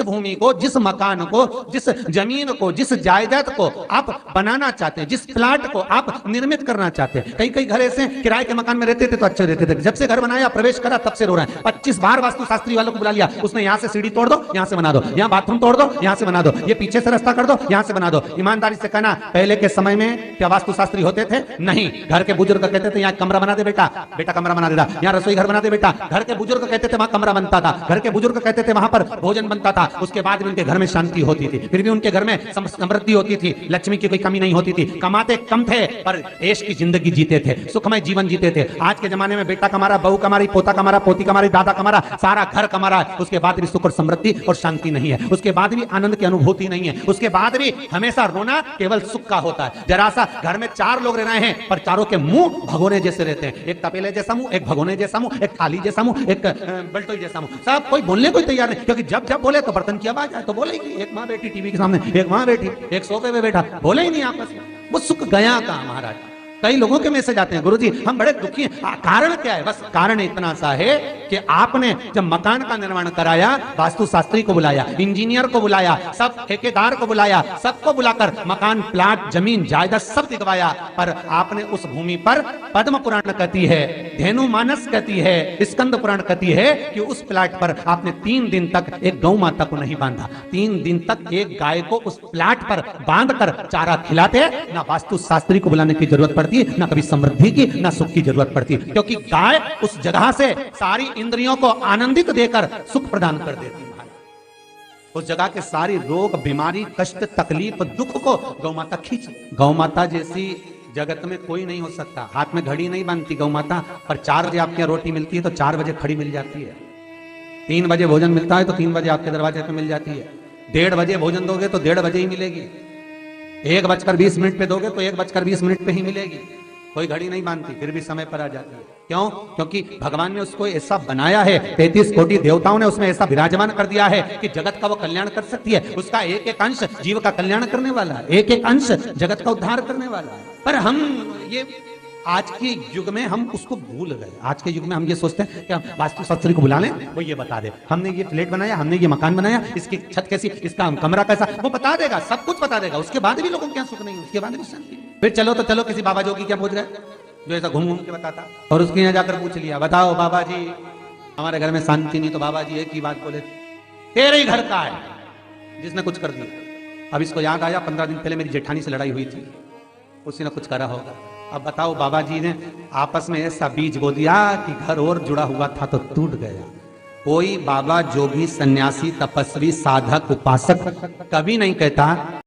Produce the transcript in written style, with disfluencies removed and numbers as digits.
जिस भूमि को, जिस मकान को, जिस जमीन को, जिस जायदाद को आप बनाना चाहते हैं, जिस प्लाट को आप निर्मित करना चाहते हैं। कई कई घर ऐसे किराए के मकान में रहते थे तो अच्छे रहते थे, जब से घर बनाया प्रवेश करा तब से रो रहे हैं। 25 बार वास्तुशास्त्री वालों को बुला लिया, उसने यहाँ से सीढ़ी तोड़ दो, यहाँ से बना दो, यहाँ बाथरूम तोड़ दो, यहाँ से बना दो, ये पीछे से रास्ता कर दो, यहाँ से बना दो। ईमानदारी से कहना, पहले के समय में क्या वास्तुशास्त्री होते थे? नहीं। घर के बुजुर्ग कहते थे यहाँ कमरा बना दे बेटा, बेटा कमरा बना देता। यहाँ रसोई घर बना दे बेटा, घर के बुजुर्ग कहते थे वहां कमरा बनता था, घर के बुजुर्ग कहते थे वहां पर भोजन बनता था। उसके बाद भी उनके घर में शांति होती थी, फिर भी उनके घर में समृद्धि होती थी, लक्ष्मी की कोई कमी नहीं होती थी। कमाते कम थे पर ऐश की जिंदगी जीते थे, सुखमय जीवन जीते थे। आज के जमाने में बेटा कमा रहा, बहू कमा रही, पोता कमा रहा, पोती कमा रही, दादा कमा रहा, सारा घर कमा रहा है, उसके बाद भी सुख और समृद्धि और शांति नहीं है, उसके बाद भी आनंद की अनुभूति नहीं है, उसके बाद भी हमेशा रोना केवल सुख का होता है। जरा सा घर में 4 लोग रह रहे हैं पर चारों के मुंह भगोने जैसे रहते हैं, एक तपेले जैसा मुंह, एक भगोने जैसा मुंह, एक थाली जैसा मुंह, एक बल्टोई जैसा मुंह, सब कोई बोलने को तैयार नहीं, क्योंकि जब जब बोले तो बर्तन की आवाज आए तो बोलेगी। एक माँ बैठी टीवी के सामने, एक माँ बैठी, एक सोफे पे बैठा, बोले ही नहीं आपस में। वो सुख गया कहां महाराज? कई लोगों के मैसेज आते हैं, गुरुजी हम बड़े दुखी हैं। कारण क्या है? बस कारण इतना सा है कि आपने जब मकान का निर्माण कराया, वास्तुशास्त्री को बुलाया, इंजीनियर को बुलाया, सब ठेकेदार को बुलाया, सबको बुलाकर मकान, प्लाट, जमीन, जायदाद सब दिखवाया, पर आपने उस भूमि पर पद्म पुराण कहती है, धेनु मानस कहती है, स्कंद पुराण कहती है कि उस प्लाट पर आपने 3 दिन तक एक गौ माता को नहीं बांधा। 3 दिन तक एक गाय को उस प्लाट पर बांध कर चारा खिलाते। ना वास्तुशास्त्री को बुलाने की जरूरत पड़ती, ना कभी समृद्धि की, ना सुख की जरूरत पड़ती, क्योंकि गाय उस जगह से सारी इंद्रियों को आनंदित देकर सुख प्रदान कर देती है। उस जगह के सारी रोग, बीमारी, कष्ट, तकलीफ, दुख को गौ माता खींच। गौ माता जैसी जगत में कोई नहीं हो सकता। हाथ में घड़ी नहीं बांधती गौ माता, पर 4 बजे आपके यहाँ रोटी मिलती है तो 4 बजे खड़ी मिल जाती है। 3 बजे भोजन मिलता है तो 3 बजे आपके दरवाजे पे मिल जाती है। 1:30 बजे भोजन दोगे तो 1:30 बजे ही मिलेगी। 1:20 पे दोगे तो 1:20 पे ही मिलेगी। कोई घड़ी नहीं बांधती, फिर भी समय पर आ जाती है। क्यों? क्योंकि भगवान ने उसको ऐसा बनाया है, 33 कोटि देवताओं ने उसमें ऐसा विराजमान कर दिया है कि जगत का वो कल्याण कर सकती है। उसका एक एक अंश जीव का कल्याण करने वाला है, एक एक अंश जगत का उद्धार करने वाला है। पर हम ये आज के युग में हम उसको भूल गए। आज के युग में हम ये सोचते हैं कि वास्तुशास्त्री को बुला लें, वो ये बता दे, हमने ये फ्लैट बनाया, हमने ये मकान बनाया, इसकी छत कैसी, इसका कमरा कैसा, वो बता देगा, सब कुछ बता देगा। उसके बाद भी लोगों को क्या सुख नहीं, उसके बाद भी शांति। फिर चलो तो चलो किसी बाबा जोगी क्या पूछ गए जो ऐसा घूम घूम के बताता, और उसके यहाँ जाकर पूछ लिया, बताओ बाबा जी हमारे घर में शांति नहीं। तो बाबा जी एक ही बात बोले, तेरे ही घर का है जिसने कुछ कर दिया। अब इसको याद आया 15 दिन पहले मेरी जेठानी से लड़ाई हुई थी, उसी ने कुछ करा होगा। अब बताओ बाबा जी ने आपस में ऐसा बीज बो दिया कि घर और जुड़ा हुआ था तो टूट गया। कोई बाबा जोगी सन्यासी तपस्वी साधक उपासक कभी नहीं कहता